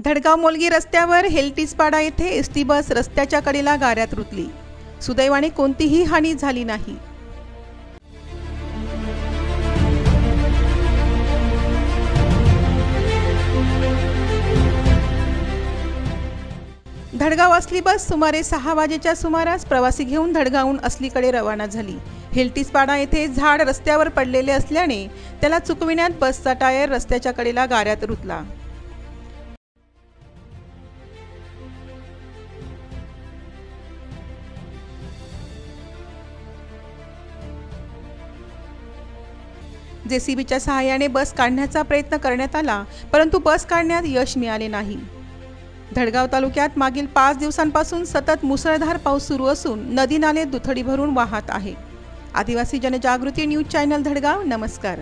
धडगाव मोलगी रस्त्यावर हेल्टीसपाडा येथे ST bus रस्त्याच्या कडेला गाऱ्यात रुतली। सुदैवाने कोणतीही हानी झाली नाही। धडगाव असली बस सुमारे 6 वाजेच्या सुमारास प्रवासी घेऊन धडगावहून असलीकडे रवाना झाली। हेल्टीसपाडा येथे झाड रस्त्यावर पडलेले असल्याने त्याला चुकविण्यात बसचा टायर रस्त्याच्या कडेला गाऱ्यात रुतला। जेसीबीच्या सहाय्याने बस काढण्याचा प्रयत्न करण्यात आला, परंतु बस काढण्यात यश मिळाले नाही। धडगाव तालुक्यात मागील 5 दिवसांपासून सतत मुसळधार पाऊस सुरू असून नदी नाले दुथडी भरून वाहत आहे। आदिवासी जनजागृती न्यूज चॅनल धडगाव, नमस्कार।